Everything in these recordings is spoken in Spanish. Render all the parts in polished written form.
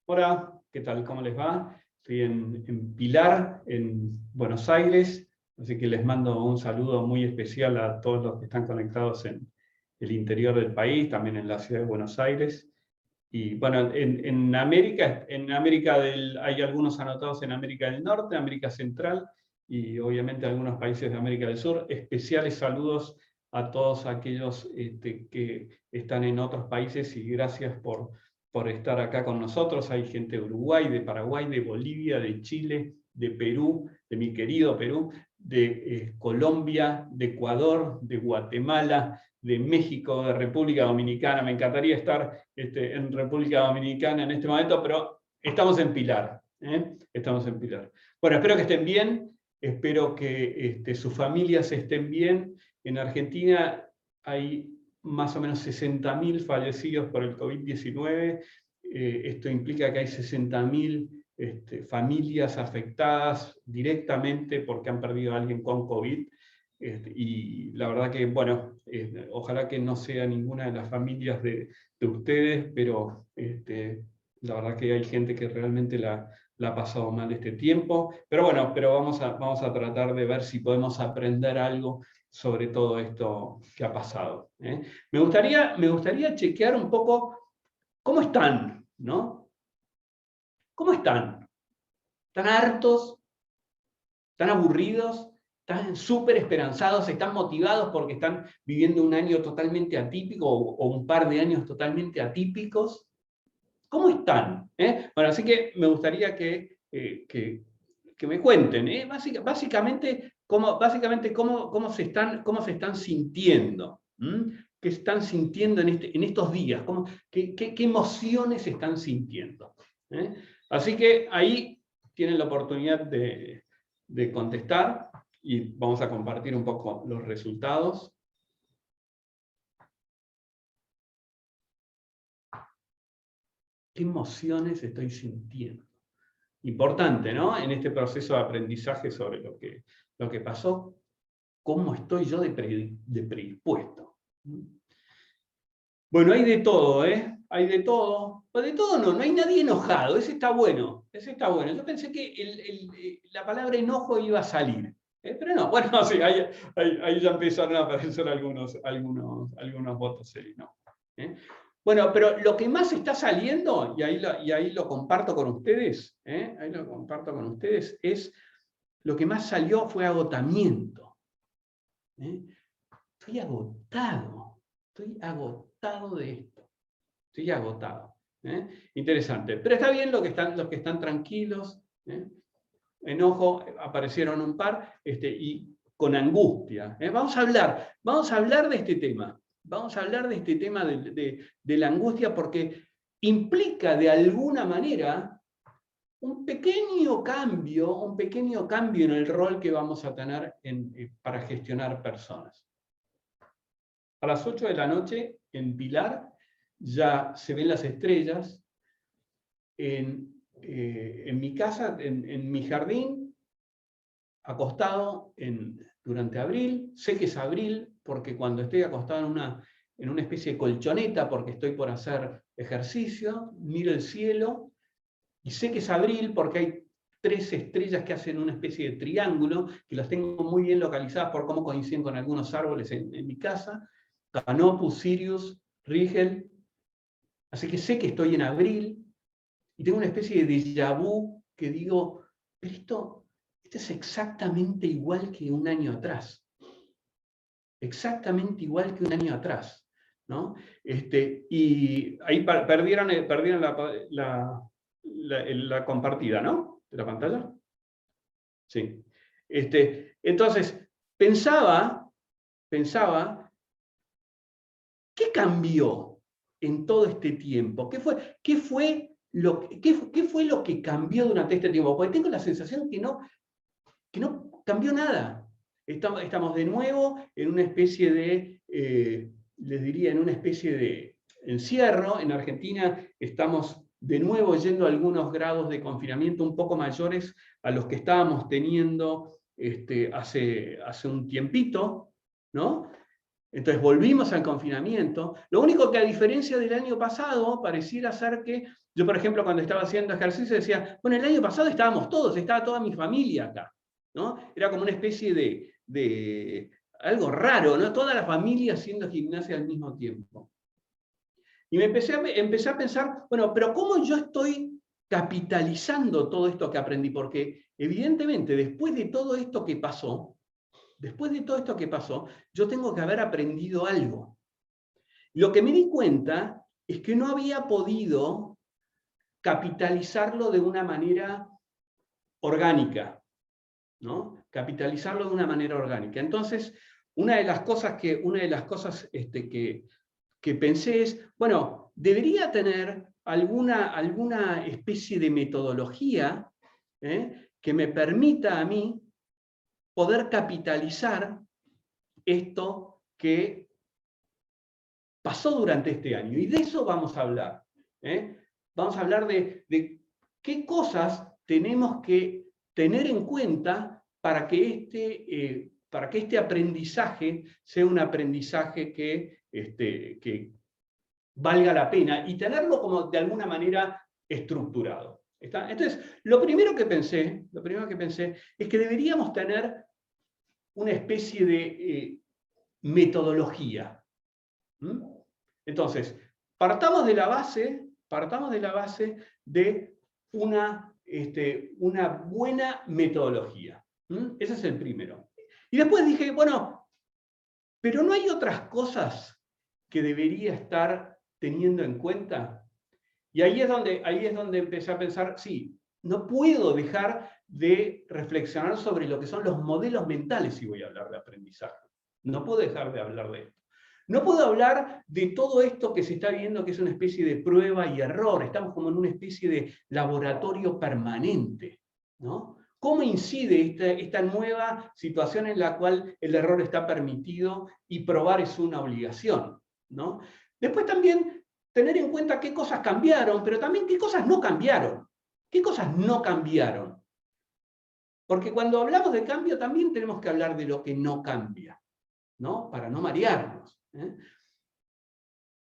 Hola, ¿qué tal? ¿Cómo les va? Estoy en Pilar, en Buenos Aires, así que les mando un saludo muy especial a todos los que están conectados en el interior del país, también en la ciudad de Buenos Aires. Y bueno, hay algunos anotados en América del Norte, América Central y obviamente algunos países de América del Sur. Especiales saludos a todos aquellos que están en otros países y gracias por estar acá con nosotros. Hay gente de Uruguay, de Paraguay, de Bolivia, de Chile, de Perú, de mi querido Perú, de Colombia, de Ecuador, de Guatemala, de México, de República Dominicana. Me encantaría estar en República Dominicana en este momento, pero estamos en Pilar. Estamos en Pilar. Bueno, espero que estén bien, espero que sus familias estén bien. En Argentina hay más o menos 60.000 fallecidos por el COVID-19. Esto implica que hay 60.000 familias afectadas directamente porque han perdido a alguien con COVID. Y la verdad que, bueno, ojalá que no sea ninguna de las familias de ustedes, pero la verdad que hay gente que realmente la ha pasado mal este tiempo. Pero bueno, vamos a tratar de ver si podemos aprender algo sobre todo esto que ha pasado. Me gustaría chequear un poco cómo están, ¿no? ¿Cómo están? ¿Están hartos? ¿Están aburridos? ¿Están súper esperanzados? ¿Están motivados porque están viviendo un año totalmente atípico o un par de años totalmente atípicos? ¿Cómo están? Bueno, así que me gustaría que me cuenten, básicamente cómo se están sintiendo. ¿Qué están sintiendo en estos días? ¿Qué emociones están sintiendo? Así que ahí tienen la oportunidad de contestar y vamos a compartir un poco los resultados. ¿Qué emociones estoy sintiendo? Importante, ¿no? En este proceso de aprendizaje sobre lo que pasó, ¿cómo estoy yo de predispuesto? Bueno, hay de todo, ¿eh? Hay de todo. Pues de todo no hay nadie enojado, ese está bueno, ese está bueno. Yo pensé que la palabra enojo iba a salir, pero no, bueno, sí, ahí ya empezaron a aparecer algunos votos, no. Bueno, pero lo que más está saliendo, y ahí lo comparto con ustedes, es lo que más salió fue agotamiento. Estoy agotado de esto. Estoy agotado. Interesante. Pero está bien los que están tranquilos. Enojo, aparecieron un par, y con angustia. Vamos a hablar de este tema. Vamos a hablar de este tema de la angustia porque implica de alguna manera un pequeño cambio en el rol que vamos a tener para gestionar personas. A las 8 de la noche en Pilar ya se ven las estrellas. En mi casa, en mi jardín, acostado durante abril. Sé que es abril porque cuando estoy acostado en una especie de colchoneta porque estoy por hacer ejercicio, miro el cielo y sé que es abril porque hay 3 estrellas que hacen una especie de triángulo, que las tengo muy bien localizadas por cómo coinciden con algunos árboles en mi casa, Canopus, Sirius, Rigel. Así que sé que estoy en abril y tengo una especie de déjà vu que digo, pero esto es exactamente igual que un año atrás. Exactamente igual que un año atrás. ¿No? Y ahí perdieron la compartida, ¿no? ¿De la pantalla? Sí. Entonces, pensaba, ¿qué cambió en todo este tiempo? ¿Qué fue lo que cambió durante este tiempo? Porque tengo la sensación que no cambió nada. Estamos de nuevo en una especie les diría, en una especie de encierro. En Argentina estamos de nuevo yendo a algunos grados de confinamiento un poco mayores a los que estábamos teniendo hace un tiempito, ¿no? Entonces volvimos al confinamiento. Lo único que a diferencia del año pasado, pareciera ser que yo, por ejemplo, cuando estaba haciendo ejercicio decía, bueno, el año pasado estábamos todos, estaba toda mi familia acá, ¿no? Era como una especie de algo raro, ¿no? Toda la familia haciendo gimnasia al mismo tiempo. Y me empecé a pensar, bueno, pero ¿cómo yo estoy capitalizando todo esto que aprendí? Porque evidentemente después de todo esto que pasó, yo tengo que haber aprendido algo. Lo que me di cuenta es que no había podido capitalizarlo de una manera orgánica, ¿no? Capitalizarlo de una manera orgánica. Entonces, una de las cosas que pensé es, bueno, debería tener alguna especie de metodología que me permita a mí poder capitalizar esto que pasó durante este año. Y de eso vamos a hablar. Vamos a hablar de qué cosas tenemos que tener en cuenta para que este aprendizaje sea un aprendizaje que valga la pena y tenerlo como de alguna manera estructurado. ¿Está? Entonces, lo primero que pensé es que deberíamos tener una especie de metodología. Entonces, partamos de la base de una buena metodología. Ese es el primero. Y después dije, bueno, pero ¿no hay otras cosas que debería estar teniendo en cuenta? Y ahí es donde empecé a pensar, sí, no puedo dejar de reflexionar sobre lo que son los modelos mentales si voy a hablar de aprendizaje. No puedo dejar de hablar de esto. No puedo hablar de todo esto que se está viendo que es una especie de prueba y error. Estamos como en una especie de laboratorio permanente, ¿no? ¿Cómo incide esta nueva situación en la cual el error está permitido y probar es una obligación, ¿no? Después también tener en cuenta qué cosas cambiaron, pero también qué cosas no cambiaron. ¿Qué cosas no cambiaron? Porque cuando hablamos de cambio también tenemos que hablar de lo que no cambia, ¿no? Para no marearnos.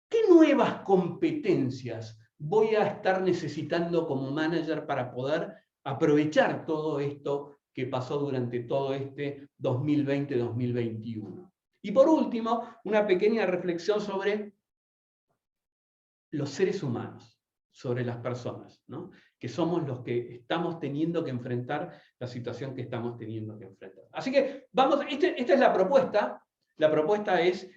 ¿Qué nuevas competencias voy a estar necesitando como manager para poder aprovechar todo esto que pasó durante todo este 2020-2021? Y por último, una pequeña reflexión sobre los seres humanos, sobre las personas, ¿no? Que somos los que estamos teniendo que enfrentar la situación que estamos teniendo que enfrentar. Así que vamos, esta es la propuesta. La propuesta es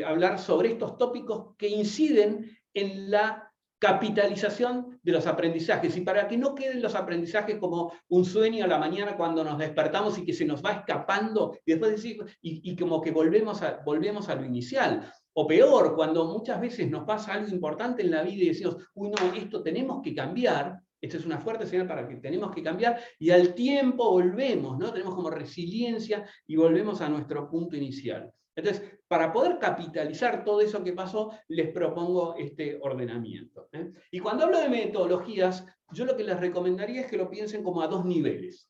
hablar sobre estos tópicos que inciden en la capitalización de los aprendizajes, y para que no queden los aprendizajes como un sueño a la mañana cuando nos despertamos y que se nos va escapando, y después y como que volvemos a lo inicial. O peor, cuando muchas veces nos pasa algo importante en la vida y decimos, uy, no, esto tenemos que cambiar, esta es una fuerte señal para que tenemos que cambiar, y al tiempo volvemos, ¿no? Tenemos como resiliencia y volvemos a nuestro punto inicial. Entonces, para poder capitalizar todo eso que pasó, les propongo este ordenamiento. Y cuando hablo de metodologías, yo lo que les recomendaría es que lo piensen como a dos niveles.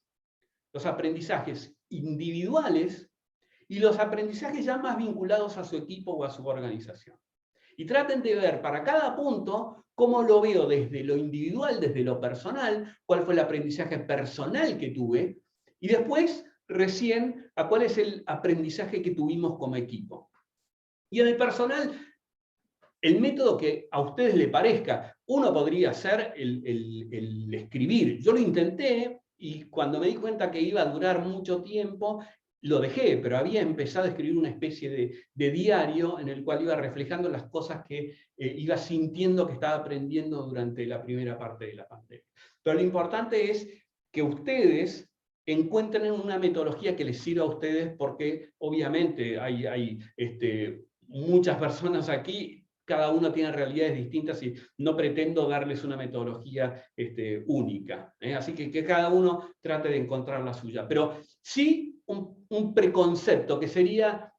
Los aprendizajes individuales y los aprendizajes ya más vinculados a su equipo o a su organización. Y traten de ver para cada punto cómo lo veo desde lo individual, desde lo personal, cuál fue el aprendizaje personal que tuve, y después recién a cuál es el aprendizaje que tuvimos como equipo. Y en el personal, el método que a ustedes les parezca, uno podría ser el escribir. Yo lo intenté y cuando me di cuenta que iba a durar mucho tiempo, lo dejé, pero había empezado a escribir una especie de diario en el cual iba reflejando las cosas que iba sintiendo que estaba aprendiendo durante la primera parte de la pandemia. Pero lo importante es que ustedes encuentren una metodología que les sirva a ustedes, porque obviamente hay muchas personas aquí, cada uno tiene realidades distintas y no pretendo darles una metodología única. Así que cada uno trate de encontrar la suya. Pero sí un preconcepto que sería,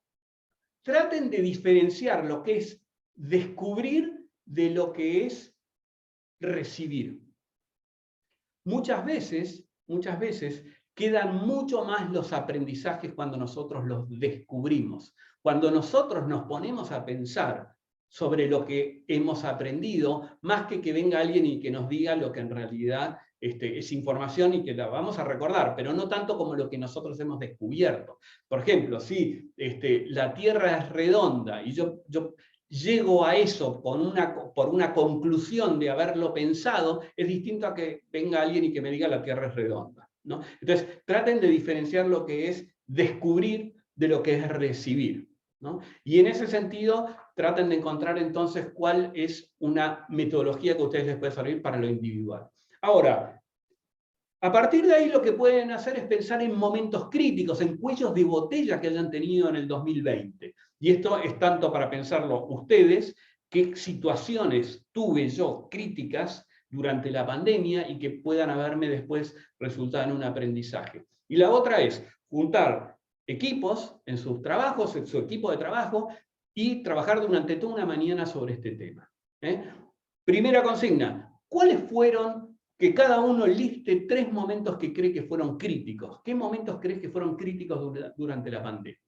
traten de diferenciar lo que es descubrir de lo que es recibir. Muchas veces quedan mucho más los aprendizajes cuando nosotros los descubrimos, cuando nosotros nos ponemos a pensar sobre lo que hemos aprendido, más que venga alguien y que nos diga lo que en realidad es información y que la vamos a recordar, pero no tanto como lo que nosotros hemos descubierto. Por ejemplo, si la Tierra es redonda y yo llego a eso por una conclusión de haberlo pensado, es distinto a que venga alguien y que me diga la Tierra es redonda, ¿no? Entonces, traten de diferenciar lo que es descubrir de lo que es recibir, ¿no? Y en ese sentido, traten de encontrar entonces cuál es una metodología que a ustedes les puede servir para lo individual. Ahora, a partir de ahí lo que pueden hacer es pensar en momentos críticos, en cuellos de botella que hayan tenido en el 2020. Y esto es tanto para pensarlo ustedes, qué situaciones tuve yo críticas durante la pandemia y que puedan haberme después resultado en un aprendizaje. Y la otra es juntar equipos en sus trabajos, en su equipo de trabajo, y trabajar durante toda una mañana sobre este tema. Primera consigna, ¿cuáles fueron, que cada uno liste 3 momentos que cree que fueron críticos? ¿Qué momentos crees que fueron críticos durante la pandemia?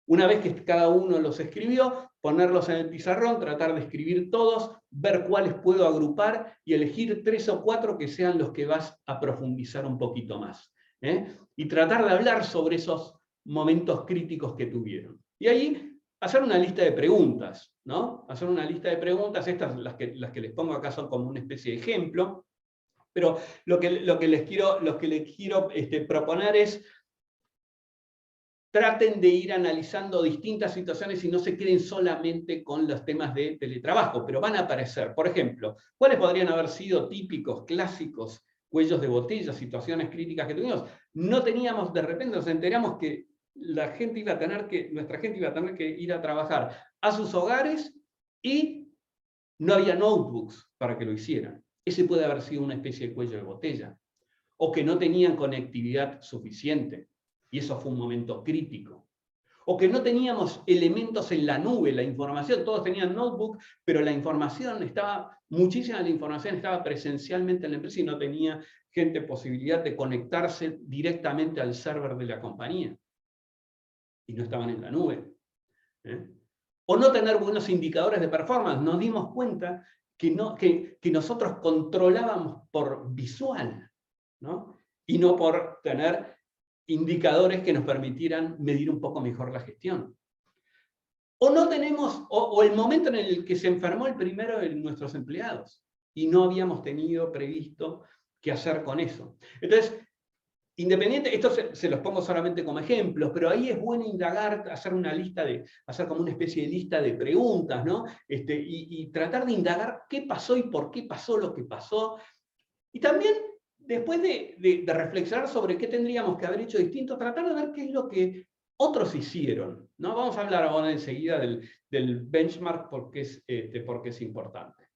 Una vez que cada uno los escribió, ponerlos en el pizarrón, tratar de escribir todos, ver cuáles puedo agrupar y elegir 3 o 4 que sean los que vas a profundizar un poquito más. Y tratar de hablar sobre esos momentos críticos que tuvieron. Y ahí hacer una lista de preguntas, ¿no? Hacer una lista de preguntas, estas las que les pongo acá son como una especie de ejemplo, pero lo que les quiero proponer es traten de ir analizando distintas situaciones y no se queden solamente con los temas de teletrabajo, pero van a aparecer. Por ejemplo, ¿cuáles podrían haber sido típicos, clásicos, cuellos de botella, situaciones críticas que tuvimos? No teníamos, de repente nos enteramos que nuestra gente iba a tener que ir a trabajar a sus hogares y no había notebooks para que lo hicieran. Ese puede haber sido una especie de cuello de botella. O que no tenían conectividad suficiente. Y eso fue un momento crítico. O que no teníamos elementos en la nube, la información, todos tenían notebook, pero muchísima de la información estaba presencialmente en la empresa y no tenía gente posibilidad de conectarse directamente al server de la compañía. Y no estaban en la nube. O no tener buenos indicadores de performance. Nos dimos cuenta que nosotros controlábamos por visual, ¿no? Y no por tener indicadores que nos permitieran medir un poco mejor la gestión. O no tenemos, o el momento en el que se enfermó el primero de nuestros empleados y no habíamos tenido previsto qué hacer con eso. Entonces, independiente, esto se los pongo solamente como ejemplos, pero ahí es bueno indagar, hacer como una especie de lista de preguntas, ¿no? Y tratar de indagar qué pasó y por qué pasó lo que pasó. Y también, después de reflexionar sobre qué tendríamos que haber hecho distinto, tratar de ver qué es lo que otros hicieron, ¿no? Vamos a hablar ahora enseguida del benchmark porque es importante.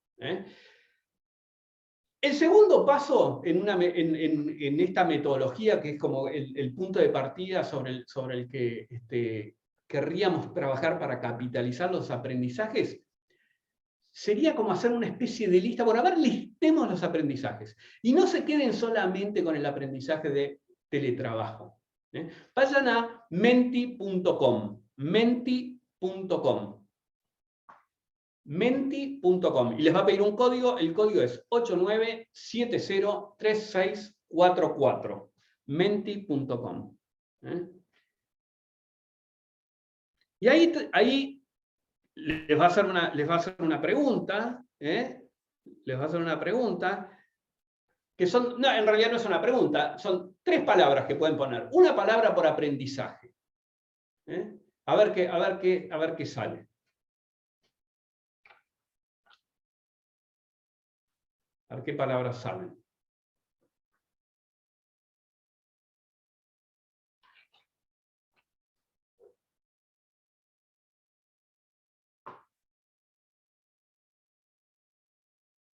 El segundo paso en esta metodología, que es como el punto de partida sobre el que querríamos trabajar para capitalizar los aprendizajes, sería como hacer una especie de lista. Bueno, a ver, listemos los aprendizajes. Y no se queden solamente con el aprendizaje de teletrabajo. Vayan a menti.com. Menti.com. Menti.com y les va a pedir un código, el código es 89703644, menti.com. Y ahí les va a hacer una pregunta, les va a hacer una pregunta, que no, en realidad no es una pregunta, son 3 palabras que pueden poner, una palabra por aprendizaje. A ver qué sale. A ver qué palabras salen.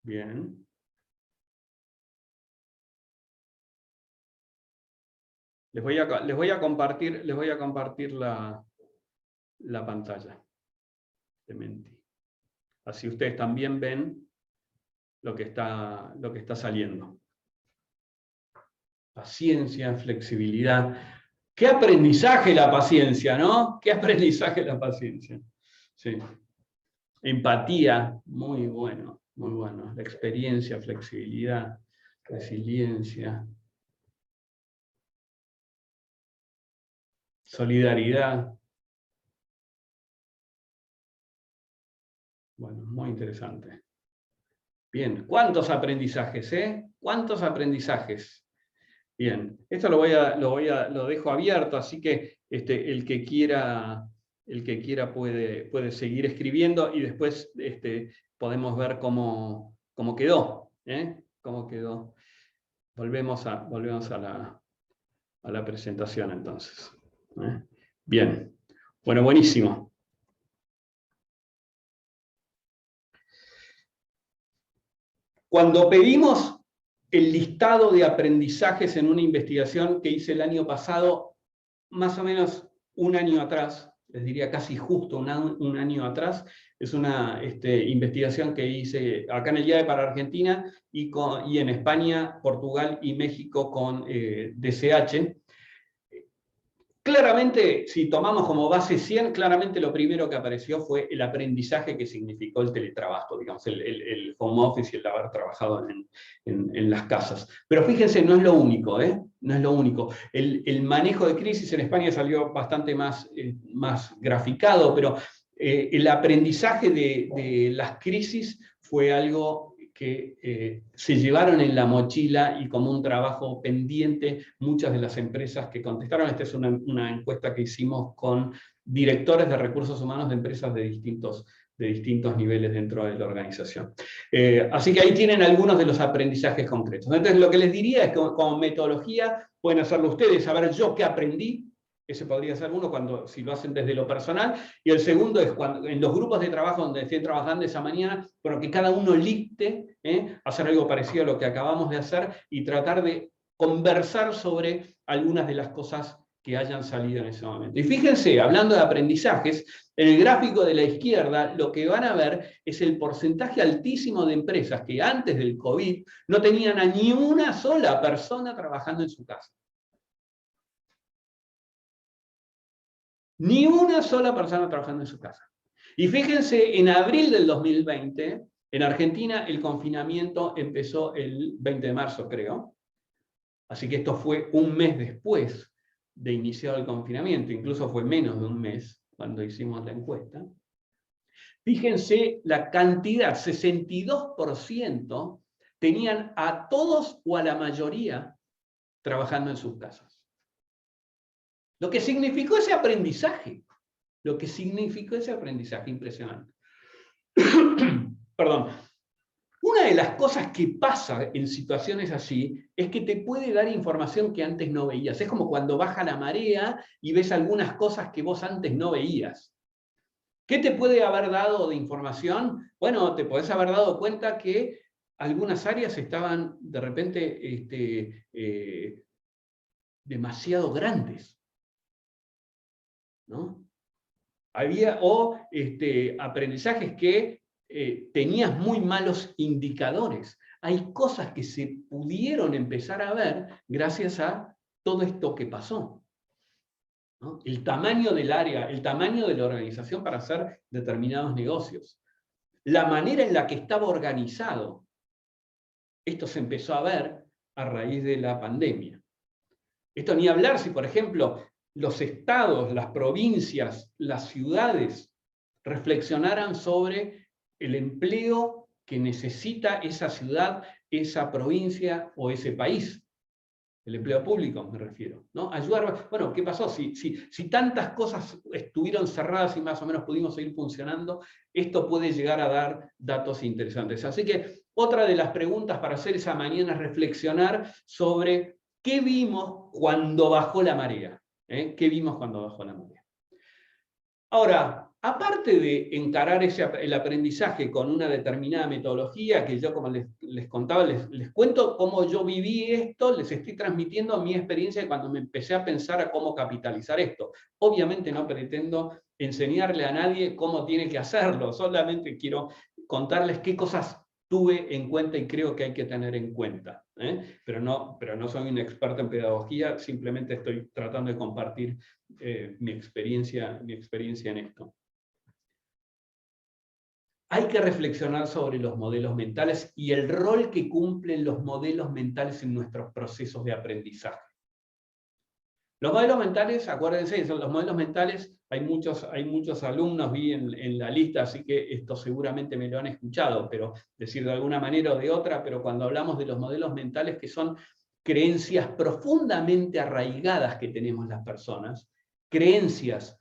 Bien. Les voy a compartir la pantalla de Menti. Así ustedes también ven lo que está saliendo. Paciencia, flexibilidad. Qué aprendizaje la paciencia, ¿no? Qué aprendizaje la paciencia. Sí. Empatía, muy bueno, muy bueno. La experiencia, flexibilidad, resiliencia, solidaridad. Bueno, muy interesante. Bien, ¿cuántos aprendizajes, eh? ¿Cuántos aprendizajes? Bien, esto lo dejo abierto, así que el que quiera puede seguir escribiendo y después podemos ver cómo quedó, ¿eh? Cómo quedó. Volvemos a la presentación entonces. ¿Eh? Bien, bueno, buenísimo. Cuando pedimos el listado de aprendizajes en una investigación que hice el año pasado, más o menos un año atrás, les diría casi justo un año atrás, es una investigación que hice acá en el IAE para Argentina y en España, Portugal y México con DCH. Claramente, si tomamos como base 100, claramente lo primero que apareció fue el aprendizaje que significó el teletrabajo, digamos, el home office y el haber trabajado en las casas. Pero fíjense, no es lo único, ¿eh? No es lo único. El manejo de crisis en España salió bastante más graficado, pero el aprendizaje de las crisis fue algo que se llevaron en la mochila y como un trabajo pendiente muchas de las empresas que contestaron. Esta es una encuesta que hicimos con directores de recursos humanos de empresas de distintos niveles dentro de la organización. Así que ahí tienen algunos de los aprendizajes concretos. Entonces lo que les diría es que como metodología pueden hacerlo ustedes, saber yo qué aprendí. Ese podría ser uno si lo hacen desde lo personal, y el segundo es cuando en los grupos de trabajo donde estén trabajando esa mañana, pero que cada uno liste, hacer algo parecido a lo que acabamos de hacer y tratar de conversar sobre algunas de las cosas que hayan salido en ese momento. Y fíjense, hablando de aprendizajes, en el gráfico de la izquierda lo que van a ver es el porcentaje altísimo de empresas que antes del COVID no tenían a ni una sola persona trabajando en su casa. Ni una sola persona trabajando en su casa. Y fíjense, en abril del 2020, en Argentina el confinamiento empezó el 20 de marzo, creo. Así que esto fue un mes después de iniciar el confinamiento, incluso fue menos de un mes cuando hicimos la encuesta. Fíjense la cantidad, 62% tenían a todos o a la mayoría trabajando en sus casas. Lo que significó ese aprendizaje. Lo que significó ese aprendizaje impresionante. Perdón. Una de las cosas que pasa en situaciones así es que te puede dar información que antes no veías. Es como cuando baja la marea y ves algunas cosas que vos antes no veías. ¿Qué te puede haber dado de información? Bueno, te podés haber dado cuenta que algunas áreas estaban de repente demasiado grandes, ¿no? Había aprendizajes que tenías muy malos indicadores. Hay cosas que se pudieron empezar a ver gracias a todo esto que pasó, ¿no? El tamaño del área, el tamaño de la organización para hacer determinados negocios. La manera en la que estaba organizado. Esto se empezó a ver a raíz de la pandemia. Esto ni hablar si, por ejemplo, los estados, las provincias, las ciudades reflexionaran sobre el empleo que necesita esa ciudad, esa provincia o ese país. El empleo público, me refiero, ¿no? Ayudar, bueno, ¿qué pasó? Si tantas cosas estuvieron cerradas y más o menos pudimos seguir funcionando, esto puede llegar a dar datos interesantes. Así que otra de las preguntas para hacer esa mañana es reflexionar sobre qué vimos cuando bajó la marea. ¿Qué vimos cuando bajó la marea? Ahora, aparte de encarar el aprendizaje con una determinada metodología, que yo como les contaba, les cuento cómo yo viví esto, les estoy transmitiendo mi experiencia de cuando me empecé a pensar a cómo capitalizar esto. Obviamente no pretendo enseñarle a nadie cómo tiene que hacerlo, solamente quiero contarles qué cosas tuve en cuenta y creo que hay que tener en cuenta. Pero no soy un experto en pedagogía, simplemente estoy tratando de compartir mi experiencia en esto. Hay que reflexionar sobre los modelos mentales y el rol que cumplen los modelos mentales en nuestros procesos de aprendizaje. Los modelos mentales, acuérdense, son los modelos mentales, hay muchos alumnos, vi en la lista, así que esto seguramente me lo han escuchado, pero decir de alguna manera o de otra, pero cuando hablamos de los modelos mentales, que son creencias profundamente arraigadas que tenemos las personas, creencias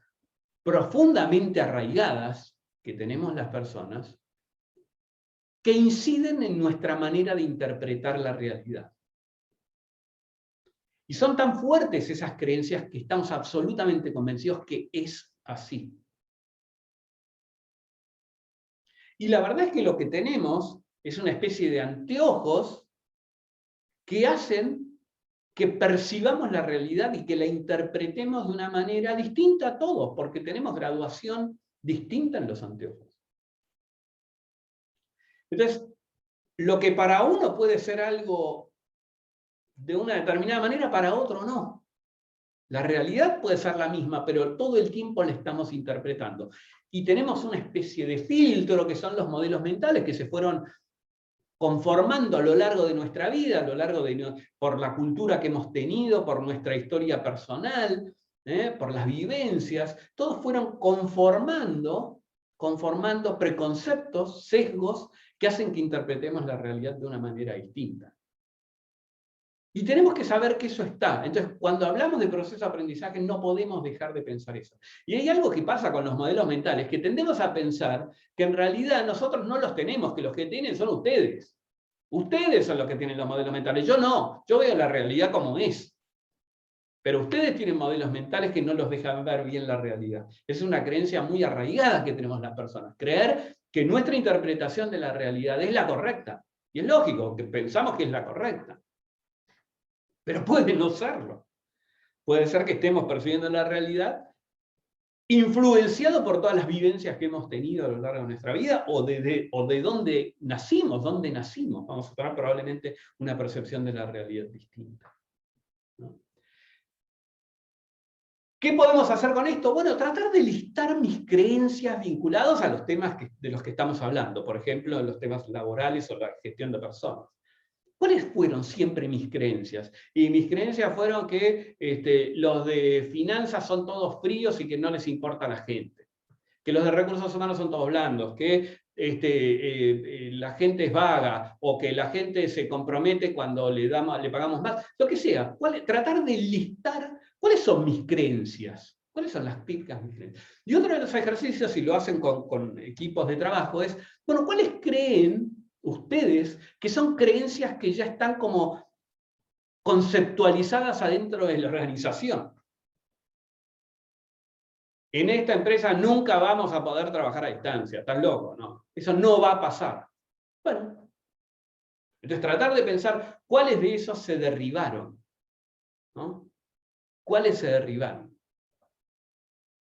profundamente arraigadas que tenemos las personas, que inciden en nuestra manera de interpretar la realidad. Y son tan fuertes esas creencias que estamos absolutamente convencidos que es así. Y la verdad es que lo que tenemos es una especie de anteojos que hacen que percibamos la realidad y que la interpretemos de una manera distinta a todos, porque tenemos graduación distinta en los anteojos. Entonces, lo que para uno puede ser algo de una determinada manera, para otro no. La realidad puede ser la misma, pero todo el tiempo la estamos interpretando. Y tenemos una especie de filtro que son los modelos mentales que se fueron conformando a lo largo de nuestra vida, a lo largo por la cultura que hemos tenido, por nuestra historia personal, por las vivencias. Todos fueron conformando preconceptos, sesgos, que hacen que interpretemos la realidad de una manera distinta. Y tenemos que saber que eso está. Entonces, cuando hablamos de proceso de aprendizaje, no podemos dejar de pensar eso. Y hay algo que pasa con los modelos mentales, que tendemos a pensar que en realidad nosotros no los tenemos, que los que tienen son ustedes. Ustedes son los que tienen los modelos mentales. Yo no. Yo veo la realidad como es. Pero ustedes tienen modelos mentales que no los dejan ver bien la realidad. Es una creencia muy arraigada que tenemos las personas. Creer que nuestra interpretación de la realidad es la correcta. Y es lógico, que pensamos que es la correcta. Pero puede no serlo. Puede ser que estemos percibiendo la realidad influenciado por todas las vivencias que hemos tenido a lo largo de nuestra vida o de dónde nacimos, Vamos a tener probablemente una percepción de la realidad distinta, ¿no? ¿Qué podemos hacer con esto? Bueno, tratar de listar mis creencias vinculadas a los temas de los que estamos hablando, por ejemplo, los temas laborales o la gestión de personas. ¿Cuáles fueron siempre mis creencias? Y mis creencias fueron que los de finanzas son todos fríos y que no les importa a la gente. Que los de recursos humanos son todos blandos. Que la gente es vaga o que la gente se compromete cuando le pagamos más. Lo que sea. Tratar de listar cuáles son mis creencias. ¿Cuáles son las típicas mis creencias? Y otro de los ejercicios, si lo hacen con equipos de trabajo, es, bueno, ¿cuáles creen ustedes que son creencias que ya están como conceptualizadas adentro de la organización? En esta empresa nunca vamos a poder trabajar a distancia, estás loco, ¿no? Eso no va a pasar. Bueno, entonces tratar de pensar cuáles de esos se derribaron, ¿no? ¿Cuáles se derribaron?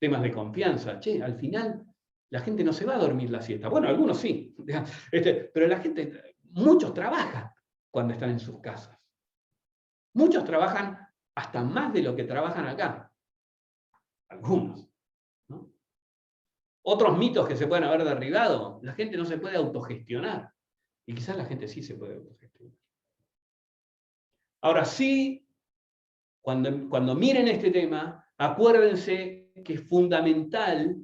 Temas de confianza. Che, al final la gente no se va a dormir la siesta. Bueno, algunos sí, pero la gente, muchos trabajan cuando están en sus casas. Muchos trabajan hasta más de lo que trabajan acá. Algunos, ¿no? Otros mitos que se pueden haber derribado. La gente no se puede autogestionar. Y quizás la gente sí se puede autogestionar. Ahora sí, cuando miren este tema, acuérdense que es fundamental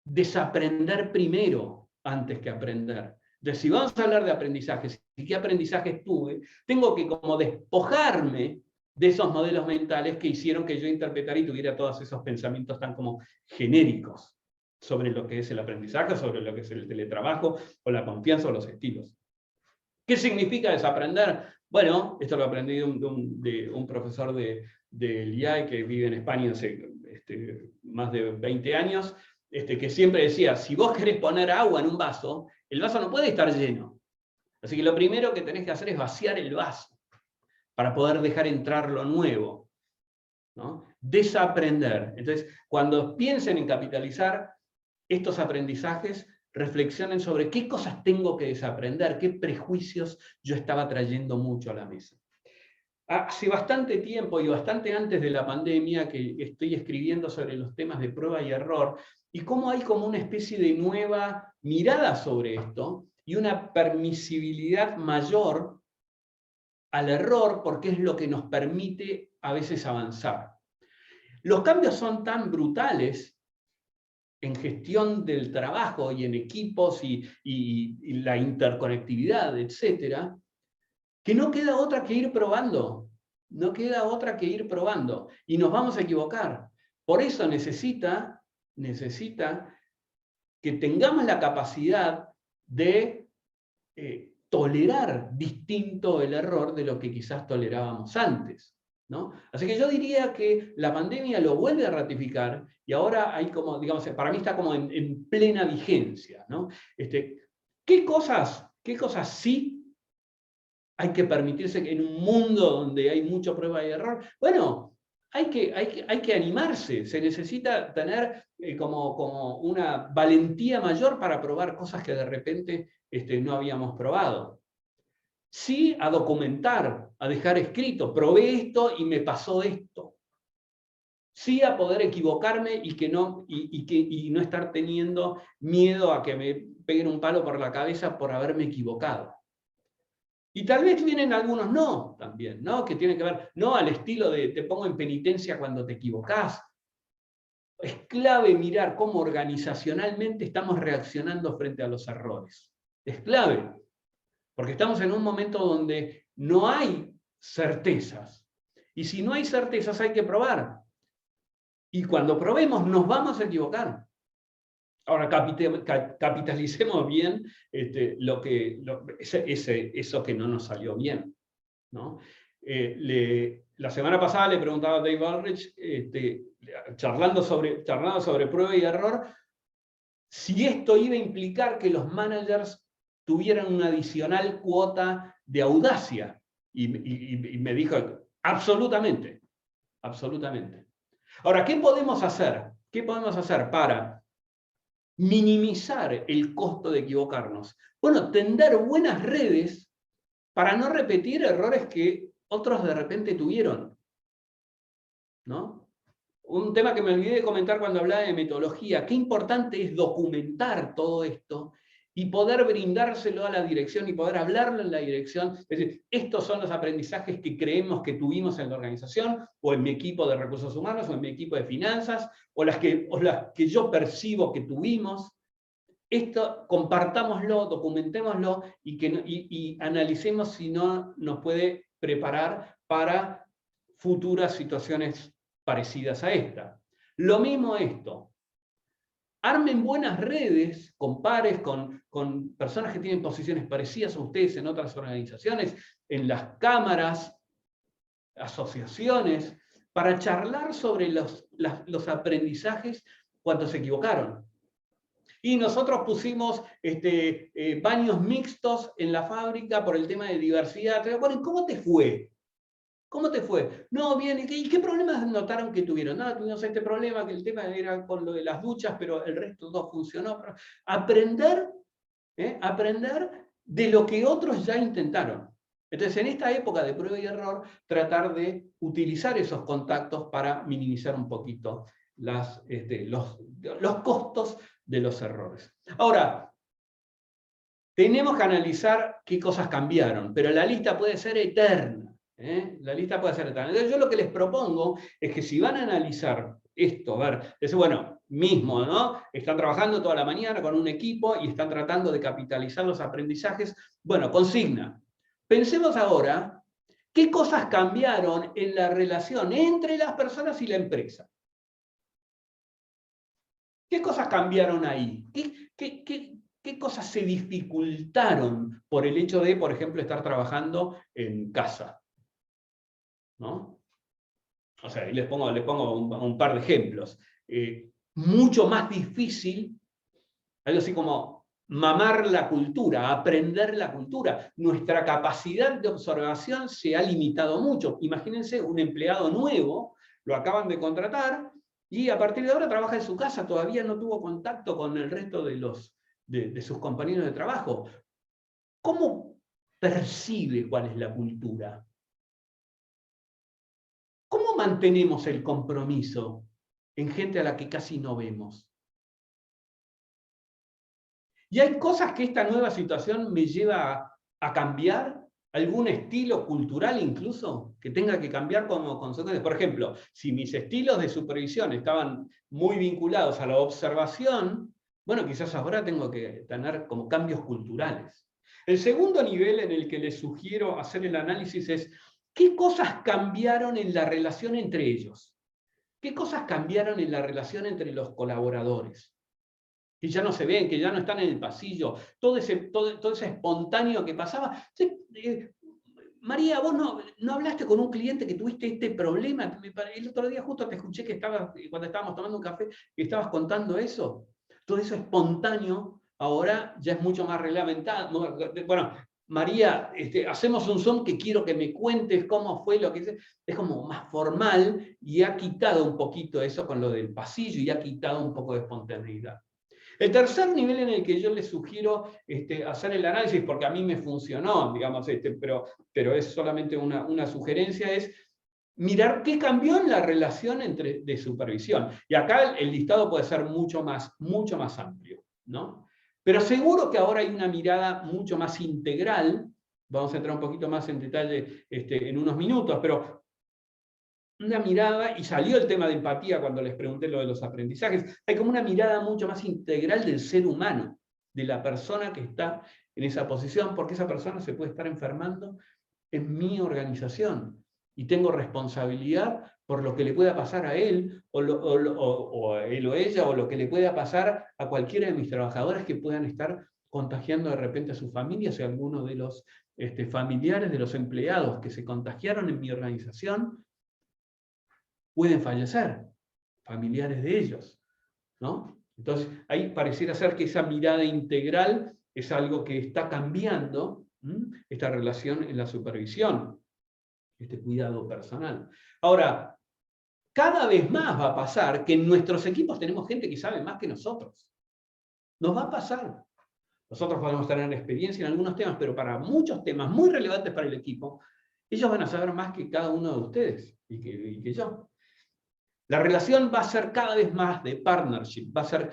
desaprender primero antes que aprender. Entonces, si vamos a hablar de aprendizajes y qué aprendizajes tuve, tengo que como despojarme de esos modelos mentales que hicieron que yo interpretara y tuviera todos esos pensamientos tan como genéricos sobre lo que es el aprendizaje, sobre lo que es el teletrabajo, o la confianza o los estilos. ¿Qué significa desaprender? Bueno, esto lo aprendí de un profesor del IAE que vive en España hace más de 20 años, que siempre decía, si vos querés poner agua en un vaso, el vaso no puede estar lleno. Así que lo primero que tenés que hacer es vaciar el vaso, para poder dejar entrar lo nuevo, ¿no? Desaprender. Entonces, cuando piensen en capitalizar estos aprendizajes, reflexionen sobre qué cosas tengo que desaprender, qué prejuicios yo estaba trayendo mucho a la mesa. Hace bastante tiempo y bastante antes de la pandemia que estoy escribiendo sobre los temas de prueba y error y cómo hay como una especie de nueva mirada sobre esto y una permisibilidad mayor al error porque es lo que nos permite a veces avanzar. Los cambios son tan brutales en gestión del trabajo y en equipos y la interconectividad, etcétera, que no queda otra que ir probando. No queda otra que ir probando. Y nos vamos a equivocar. Por eso necesita que tengamos la capacidad de tolerar distinto el error de lo que quizás tolerábamos antes, ¿no? Así que yo diría que la pandemia lo vuelve a ratificar y ahora hay como, digamos, para mí está como en plena vigencia, ¿no? ¿Qué cosas sí hay que permitirse que en un mundo donde hay mucha prueba y error? Bueno, hay que animarse, se necesita tener como una valentía mayor para probar cosas que de repente no habíamos probado. Sí a documentar, a dejar escrito, probé esto y me pasó esto. Sí a poder equivocarme y no estar teniendo miedo a que me peguen un palo por la cabeza por haberme equivocado. Y tal vez vienen algunos no también, ¿no? Que tienen que ver, no al estilo de te pongo en penitencia cuando te equivocás. Es clave mirar cómo organizacionalmente estamos reaccionando frente a los errores. Es clave, porque estamos en un momento donde no hay certezas. Y si no hay certezas hay que probar. Y cuando probemos nos vamos a equivocar. Ahora, capitalicemos bien eso que no nos salió bien, ¿no? La semana pasada le preguntaba a Dave Aldrich, charlando sobre prueba y error, si esto iba a implicar que los managers tuvieran una adicional cuota de audacia. Y me dijo, absolutamente, absolutamente. Ahora, ¿qué podemos hacer? ¿Qué podemos hacer para minimizar el costo de equivocarnos? Bueno, tender buenas redes para no repetir errores que otros de repente tuvieron, ¿no? Un tema que me olvidé de comentar cuando hablaba de metodología, qué importante es documentar todo esto y poder brindárselo a la dirección y poder hablarlo en la dirección. Es decir, estos son los aprendizajes que creemos que tuvimos en la organización, o en mi equipo de recursos humanos, o en mi equipo de finanzas, o las que yo percibo que tuvimos. Esto compartámoslo, documentémoslo y analicemos si no nos puede preparar para futuras situaciones parecidas a esta. Lo mismo esto. Armen buenas redes con pares, con personas que tienen posiciones parecidas a ustedes en otras organizaciones, en las cámaras, asociaciones, para charlar sobre los aprendizajes cuando se equivocaron. Y nosotros pusimos baños mixtos en la fábrica por el tema de diversidad. Bueno, ¿cómo te fue? ¿Cómo te fue? No, bien, ¿y qué problemas notaron que tuvieron? No, tuvimos este problema, que el tema era con lo de las duchas, pero el resto no funcionó. Aprender de lo que otros ya intentaron. Entonces, en esta época de prueba y error, tratar de utilizar esos contactos para minimizar un poquito los costos de los errores. Ahora, tenemos que analizar qué cosas cambiaron, pero la lista puede ser eterna. La lista puede ser eterna. Entonces, yo lo que les propongo es que si van a analizar esto, a ver, es bueno, mismo, ¿no? Están trabajando toda la mañana con un equipo y están tratando de capitalizar los aprendizajes. Bueno, consigna. Pensemos ahora qué cosas cambiaron en la relación entre las personas y la empresa. ¿Qué cosas cambiaron ahí? ¿Qué cosas se dificultaron por el hecho de, por ejemplo, estar trabajando en casa? ¿No? O sea, les pongo un par de ejemplos. Mucho más difícil, algo así como mamar la cultura, aprender la cultura. Nuestra capacidad de observación se ha limitado mucho. Imagínense un empleado nuevo, lo acaban de contratar, y a partir de ahora trabaja en su casa, todavía no tuvo contacto con el resto de los de sus compañeros de trabajo. ¿Cómo percibe cuál es la cultura? ¿Cómo mantenemos el compromiso en gente a la que casi no vemos? Y hay cosas que esta nueva situación me lleva a cambiar, algún estilo cultural incluso, que tenga que cambiar como consecuencia. Por ejemplo, si mis estilos de supervisión estaban muy vinculados a la observación, bueno, quizás ahora tengo que tener como cambios culturales. El segundo nivel en el que les sugiero hacer el análisis es ¿qué cosas cambiaron en la relación entre ellos? ¿Qué cosas cambiaron en la relación entre los colaboradores? Que ya no se ven, que ya no están en el pasillo, todo ese espontáneo que pasaba. María, vos no hablaste con un cliente que tuviste este problema. El otro día justo te escuché que cuando estábamos tomando un café, que estabas contando eso. Todo eso espontáneo ahora ya es mucho más reglamentado. Bueno, María, hacemos un Zoom que quiero que me cuentes cómo fue lo que es como más formal y ha quitado un poquito eso con lo del pasillo y ha quitado un poco de espontaneidad. El tercer nivel en el que yo les sugiero hacer el análisis, porque a mí me funcionó, digamos, pero es solamente una sugerencia, es mirar qué cambió en la relación de supervisión. Y acá el listado puede ser mucho más amplio, ¿no? Pero seguro que ahora hay una mirada mucho más integral, vamos a entrar un poquito más en detalle en unos minutos, pero una mirada, y salió el tema de empatía cuando les pregunté lo de los aprendizajes, hay como una mirada mucho más integral del ser humano, de la persona que está en esa posición, porque esa persona se puede estar enfermando en mi organización, y tengo responsabilidad por lo que le pueda pasar a él, o a él o ella, o lo que le pueda pasar a cualquiera de mis trabajadores que puedan estar contagiando de repente a sus familias, y a alguno de los familiares de los empleados que se contagiaron en mi organización, pueden fallecer, familiares de ellos, ¿no? Entonces, ahí pareciera ser que esa mirada integral es algo que está cambiando, esta relación en la supervisión, este cuidado personal. Ahora, cada vez más va a pasar que en nuestros equipos tenemos gente que sabe más que nosotros. Nos va a pasar. Nosotros podemos tener experiencia en algunos temas, pero para muchos temas muy relevantes para el equipo, ellos van a saber más que cada uno de ustedes y que yo. La relación va a ser cada vez más de partnership, va a ser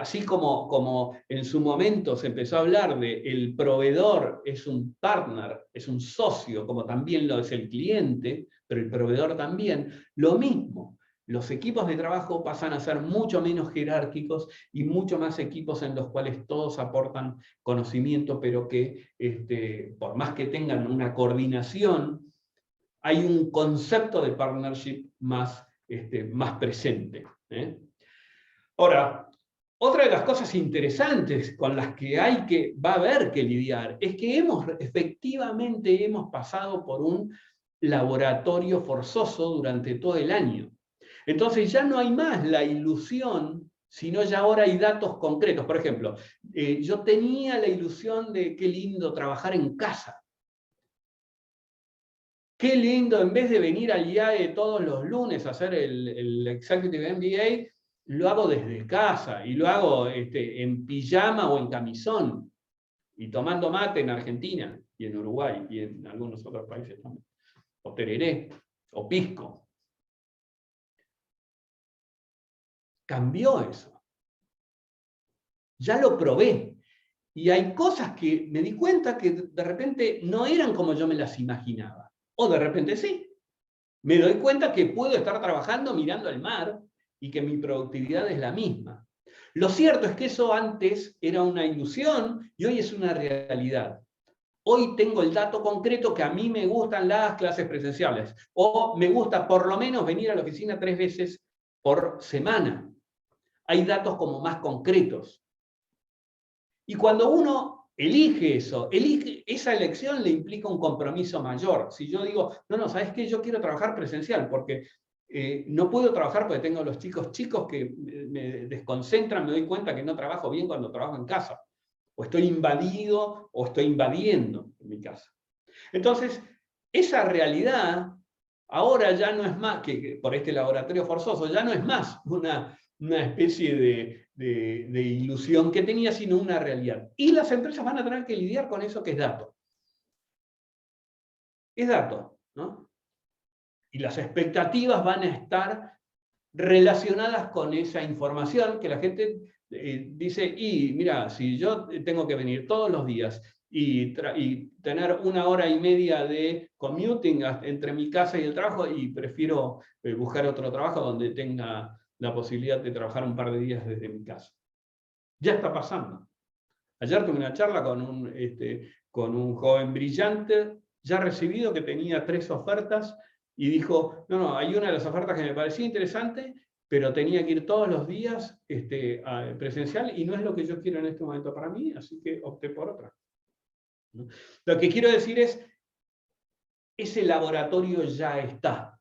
así como en su momento se empezó a hablar de el proveedor es un partner, es un socio, como también lo es el cliente, pero el proveedor también, lo mismo. Los equipos de trabajo pasan a ser mucho menos jerárquicos y mucho más equipos en los cuales todos aportan conocimiento, pero que por más que tengan una coordinación, hay un concepto de partnership más presente. Ahora, otra de las cosas interesantes con las que va a haber que lidiar es que efectivamente hemos pasado por un laboratorio forzoso durante todo el año. Entonces ya no hay más la ilusión, sino ya ahora hay datos concretos. Por ejemplo, yo tenía la ilusión de qué lindo trabajar en casa. Qué lindo, en vez de venir al IAE todos los lunes a hacer el Executive MBA, lo hago desde casa, y lo hago en pijama o en camisón, y tomando mate en Argentina, y en Uruguay, y en algunos otros países también. O tereré, o pisco. Cambió eso. Ya lo probé. Y hay cosas que me di cuenta que de repente no eran como yo me las imaginaba. O de repente sí. Me doy cuenta que puedo estar trabajando mirando al mar y que mi productividad es la misma. Lo cierto es que eso antes era una ilusión y hoy es una realidad. Hoy tengo el dato concreto que a mí me gustan las clases presenciales, o me gusta por lo menos venir a la oficina 3 veces por semana. Hay datos como más concretos. Y cuando uno elige eso, esa elección le implica un compromiso mayor. Si yo digo, no, ¿sabes qué? Yo quiero trabajar presencial porque no puedo trabajar porque tengo los chicos que me desconcentran, me doy cuenta que no trabajo bien cuando trabajo en casa. O estoy invadido o estoy invadiendo en mi casa. Entonces, esa realidad ahora ya no es más que por este laboratorio forzoso, ya no es más una especie de ilusión que tenía, sino una realidad. Y las empresas van a tener que lidiar con eso que es dato. Es dato, ¿no? Y las expectativas van a estar relacionadas con esa información que la gente dice, y mira, si yo tengo que venir todos los días y tener 1 hora y media de commuting entre mi casa y el trabajo, y prefiero buscar otro trabajo donde tenga la posibilidad de trabajar un par de días desde mi casa. Ya está pasando. Ayer tuve una charla con un joven brillante, ya recibido, que tenía 3 ofertas, y dijo, no, hay una de las ofertas que me parecía interesante, pero tenía que ir todos los días presencial, y no es lo que yo quiero en este momento para mí, así que opté por otra. ¿No? Lo que quiero decir es, ese laboratorio ya está,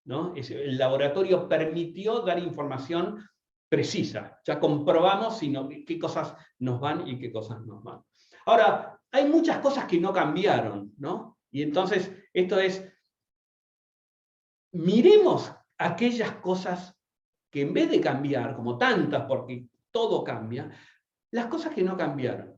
¿no? El laboratorio permitió dar información precisa. Ya comprobamos qué cosas nos van y qué cosas nos van. Ahora, hay muchas cosas que no cambiaron, ¿no? Y entonces, esto es, miremos aquellas cosas que en vez de cambiar, como tantas, porque todo cambia, las cosas que no cambiaron.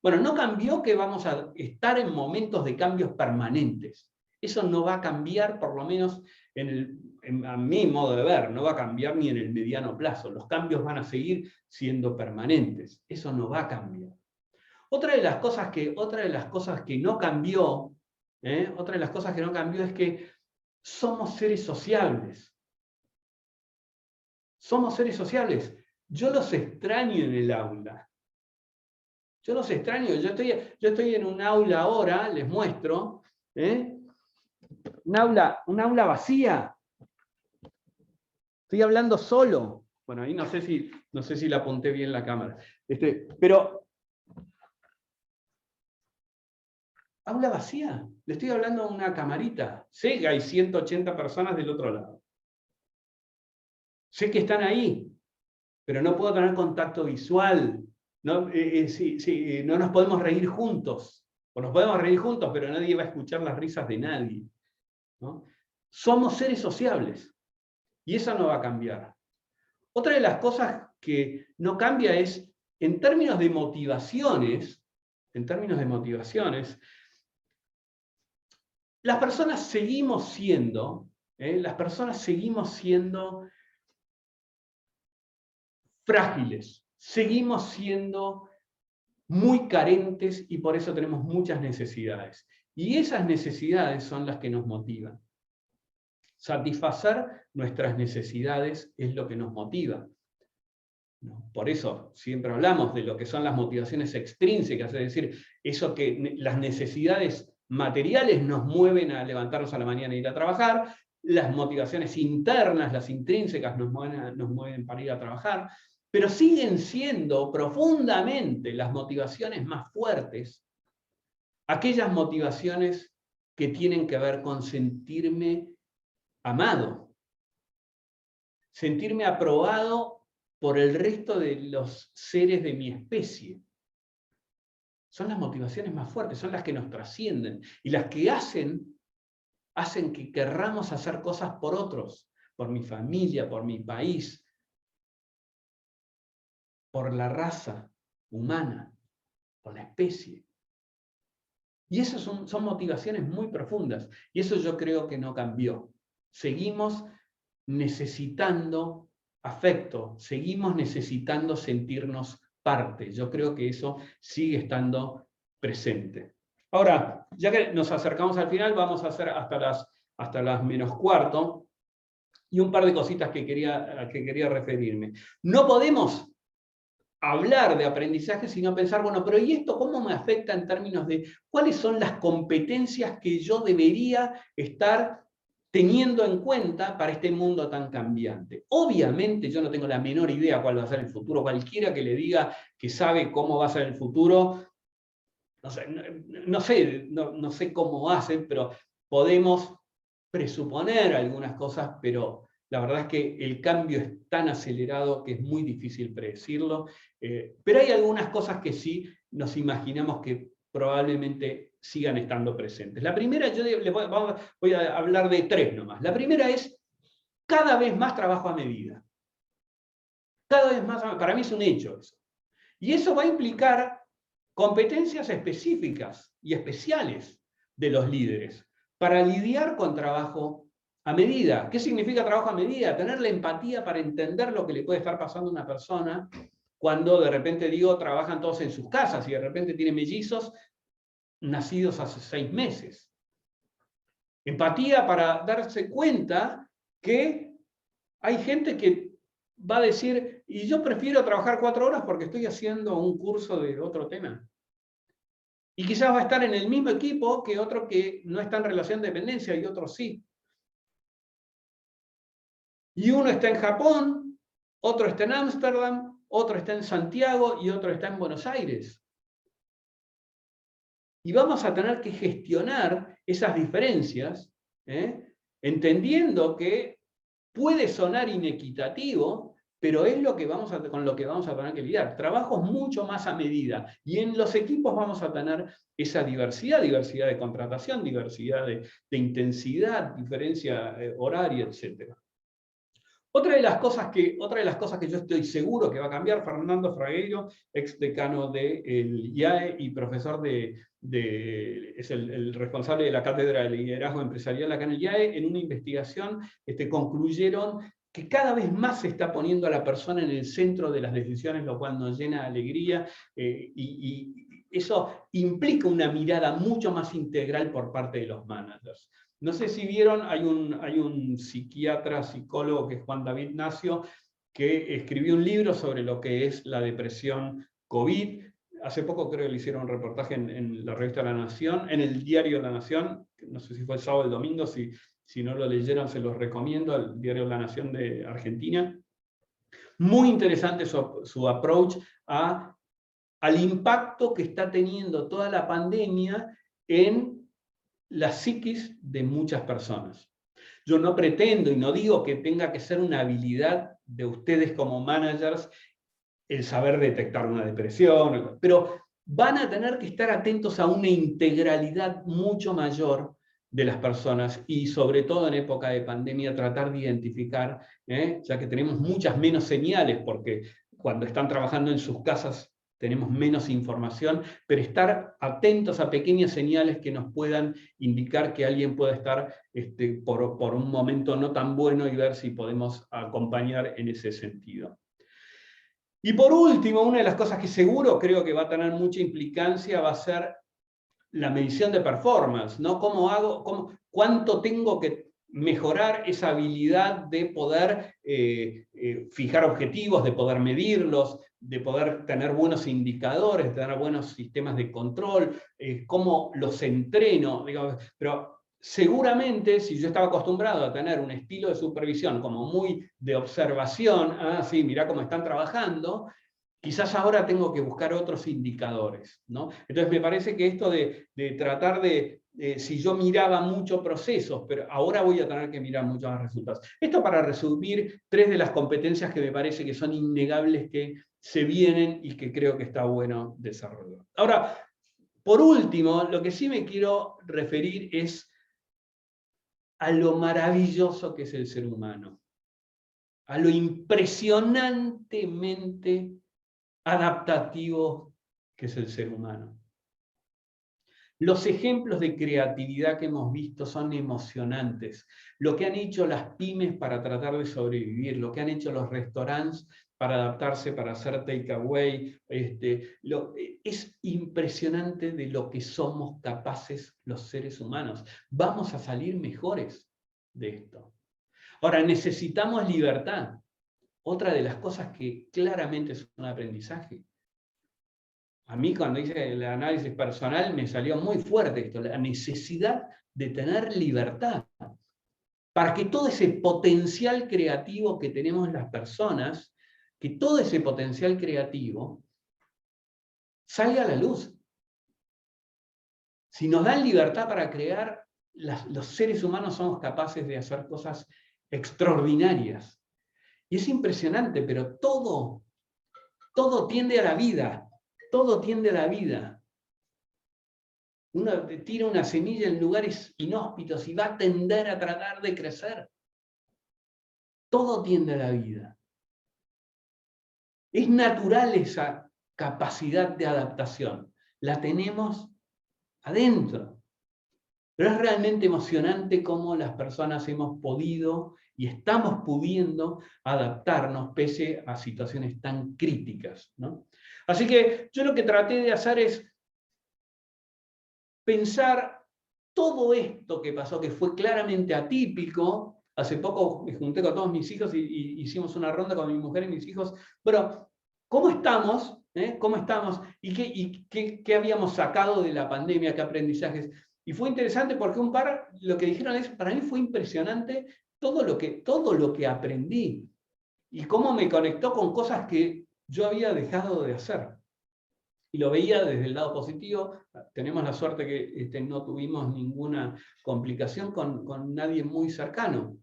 Bueno, no cambió que vamos a estar en momentos de cambios permanentes. Eso no va a cambiar, por lo menos a mi modo de ver, no va a cambiar ni en el mediano plazo. Los cambios van a seguir siendo permanentes. Eso no va a cambiar. Otra de las cosas que no cambió, es que somos seres sociables. Somos seres sociables. Yo los extraño en el aula. Yo los extraño. Yo estoy en un aula ahora, les muestro, un aula vacía. Estoy hablando solo. Bueno, ahí no sé si la apunté bien la cámara. Pero, aula vacía. Le estoy hablando a una camarita. Sé que hay 180 personas del otro lado. Sé que están ahí, pero no puedo tener contacto visual. No, no nos podemos reír juntos. O nos podemos reír juntos, pero nadie va a escuchar las risas de nadie, ¿no? Somos seres sociables. Y eso no va a cambiar. Otra de las cosas que no cambia es, en términos de motivaciones, las personas seguimos siendo frágiles, seguimos siendo muy carentes, y por eso tenemos muchas necesidades. Y esas necesidades son las que nos motivan. Satisfacer nuestras necesidades es lo que nos motiva. Por eso siempre hablamos de lo que son las motivaciones extrínsecas, es decir, eso que las necesidades materiales nos mueven a levantarnos a la mañana e ir a trabajar, las motivaciones internas, las intrínsecas, nos mueven para ir a trabajar, pero siguen siendo profundamente las motivaciones más fuertes aquellas motivaciones que tienen que ver con sentirme amado, sentirme aprobado por el resto de los seres de mi especie. Son las motivaciones más fuertes, son las que nos trascienden, y las que hacen que querramos hacer cosas por otros, por mi familia, por mi país, por la raza humana, por la especie. Y esas son motivaciones muy profundas, y eso yo creo que no cambió. Seguimos necesitando afecto, seguimos necesitando sentirnos parte. Yo creo que eso sigue estando presente. Ahora, ya que nos acercamos al final, vamos a hacer hasta las -4, y un par de cositas que quería referirme. No podemos hablar de aprendizaje sino pensar, bueno, pero ¿y esto cómo me afecta en términos de cuáles son las competencias que yo debería estar teniendo en cuenta para este mundo tan cambiante? Obviamente yo no tengo la menor idea cuál va a ser el futuro. Cualquiera que le diga que sabe cómo va a ser el futuro, no sé cómo hacen, pero podemos presuponer algunas cosas, pero la verdad es que el cambio es tan acelerado que es muy difícil predecirlo, pero hay algunas cosas que sí nos imaginamos que probablemente sigan estando presentes. La primera, voy a hablar de 3 nomás. La primera es cada vez más trabajo a medida. Cada vez más, para mí es un hecho eso. Y eso va a implicar competencias específicas y especiales de los líderes para lidiar con trabajo a medida. ¿Qué significa trabajo a medida? Tener la empatía para entender lo que le puede estar pasando a una persona cuando de repente, digo, trabajan todos en sus casas y de repente tienen mellizos nacidos hace 6 meses. Empatía para darse cuenta que hay gente que va a decir, y yo prefiero trabajar 4 horas porque estoy haciendo un curso de otro tema. Y quizás va a estar en el mismo equipo que otro que no está en relación de dependencia y otro sí. Y uno está en Japón, otro está en Ámsterdam, otro está en Santiago y otro está en Buenos Aires. Y vamos a tener que gestionar esas diferencias, entendiendo que puede sonar inequitativo, pero es lo que con lo que vamos a tener que lidiar. Trabajos mucho más a medida. Y en los equipos vamos a tener esa diversidad de contratación, diversidad de intensidad, diferencia horaria, etc. Otra de las cosas que yo estoy seguro que va a cambiar, Fernando Fragueiro, ex decano del IAE y profesor es el responsable de la cátedra de liderazgo empresarial acá en el IAE, en una investigación concluyeron que cada vez más se está poniendo a la persona en el centro de las decisiones, lo cual nos llena de alegría, y eso implica una mirada mucho más integral por parte de los managers. No sé si vieron, hay un psiquiatra, psicólogo que es Juan David Nacio, que escribió un libro sobre lo que es la depresión COVID. Hace poco creo que le hicieron un reportaje en la revista La Nación, en el diario La Nación, no sé si fue el sábado o el domingo, si no lo leyeron se los recomiendo, el diario La Nación de Argentina. Muy interesante su approach al impacto que está teniendo toda la pandemia en la psiquis de muchas personas. Yo no pretendo y no digo que tenga que ser una habilidad de ustedes como managers el saber detectar una depresión, pero van a tener que estar atentos a una integralidad mucho mayor de las personas y sobre todo en época de pandemia tratar de identificar, ya que tenemos muchas menos señales porque cuando están trabajando en sus casas tenemos menos información, pero estar atentos a pequeñas señales que nos puedan indicar que alguien puede estar por un momento no tan bueno y ver si podemos acompañar en ese sentido. Y por último, una de las cosas que seguro creo que va a tener mucha implicancia va a ser la medición de performance, ¿no? ¿Cuánto tengo que mejorar esa habilidad de poder fijar objetivos, de poder medirlos, de poder tener buenos indicadores, de tener buenos sistemas de control, cómo los entreno, digamos, pero seguramente si yo estaba acostumbrado a tener un estilo de supervisión como muy de observación, sí, mirá cómo están trabajando, quizás ahora tengo que buscar otros indicadores, ¿no? Entonces me parece que esto de tratar si yo miraba muchos procesos, pero ahora voy a tener que mirar muchos más resultados. Esto para resumir 3 de las competencias que me parece que son innegables que se vienen y que creo que está bueno desarrollar. Ahora, por último, lo que sí me quiero referir es a lo maravilloso que es el ser humano, a lo impresionantemente adaptativo que es el ser humano. Los ejemplos de creatividad que hemos visto son emocionantes. Lo que han hecho las pymes para tratar de sobrevivir, lo que han hecho los restaurantes para adaptarse, para hacer takeaway, es impresionante de lo que somos capaces los seres humanos. Vamos a salir mejores de esto. Ahora, necesitamos libertad. Otra de las cosas que claramente es un aprendizaje. A mí cuando hice el análisis personal me salió muy fuerte esto, la necesidad de tener libertad. Para que todo ese potencial creativo que tenemos las personas, que todo ese potencial creativo salga a la luz. Si nos dan libertad para crear, los seres humanos somos capaces de hacer cosas extraordinarias. Y es impresionante, pero todo tiende a la vida. Todo tiende a la vida. Uno tira una semilla en lugares inhóspitos y va a tender a tratar de crecer. Todo tiende a la vida. Es natural esa capacidad de adaptación. La tenemos adentro. Pero es realmente emocionante cómo las personas hemos podido y estamos pudiendo adaptarnos pese a situaciones tan críticas, ¿no? Así que yo lo que traté de hacer es pensar todo esto que pasó, que fue claramente atípico. Hace poco me junté con todos mis hijos y hicimos una ronda con mi mujer y mis hijos. Bueno, ¿cómo estamos? ¿Cómo estamos? ¿Y qué habíamos sacado de la pandemia? ¿Qué aprendizajes? Y fue interesante porque un par lo que dijeron es, para mí fue impresionante todo lo que aprendí y cómo me conectó con cosas que yo había dejado de hacer. Y lo veía desde el lado positivo. Tenemos la suerte que no tuvimos ninguna complicación con nadie muy cercano,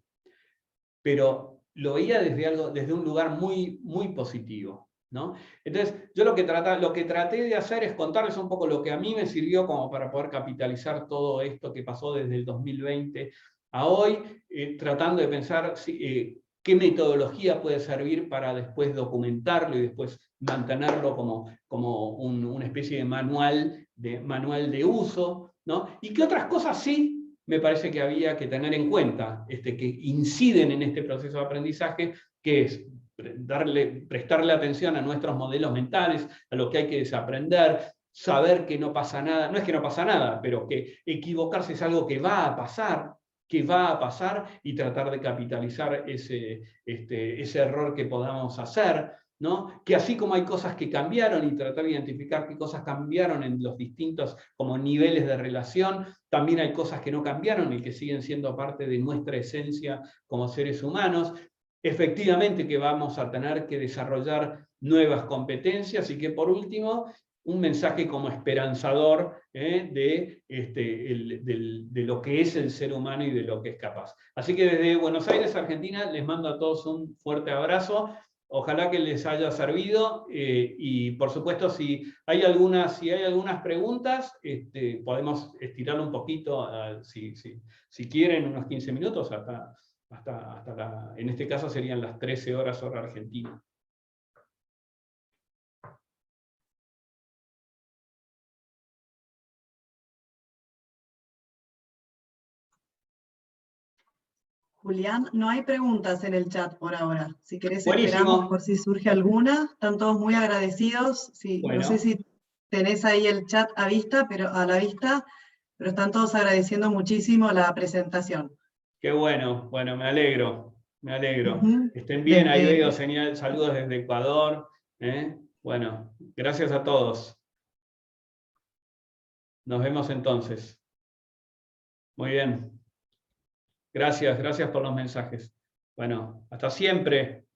pero lo veía desde un lugar muy, muy positivo, ¿no? Entonces, yo lo que traté de hacer es contarles un poco lo que a mí me sirvió como para poder capitalizar todo esto que pasó desde el 2020 a hoy, tratando de pensar qué metodología puede servir para después documentarlo y después mantenerlo como una especie de manual de uso, ¿no? Y qué otras cosas sí me parece que había que tener en cuenta, que inciden en este proceso de aprendizaje, que es prestarle atención a nuestros modelos mentales, a lo que hay que desaprender, saber que no pasa nada, no es que no pasa nada, pero que equivocarse es algo que va a pasar, y tratar de capitalizar ese error que podamos hacer, ¿no? Que así como hay cosas que cambiaron y tratar de identificar qué cosas cambiaron en los distintos como niveles de relación, también hay cosas que no cambiaron y que siguen siendo parte de nuestra esencia como seres humanos. Efectivamente que vamos a tener que desarrollar nuevas competencias y que por último un mensaje como esperanzador de lo que es el ser humano y de lo que es capaz. Así que desde Buenos Aires, Argentina, les mando a todos un fuerte abrazo. Ojalá que les haya servido y por supuesto si hay algunas preguntas, podemos estirarlo un poquito, si quieren, unos 15 minutos, en este caso serían las 13 horas hora argentina. Julián, no hay preguntas en el chat por ahora. Si querés Buenísimo. esperamos por si surge alguna. Están todos muy agradecidos. Sí, bueno. No sé si tenés ahí el chat a la vista, pero están todos agradeciendo muchísimo la presentación. Qué bueno, me alegro. Estén bien, ahí veo saludos desde Ecuador. Bueno, gracias a todos. Nos vemos entonces. Muy bien. Gracias por los mensajes. Bueno, hasta siempre.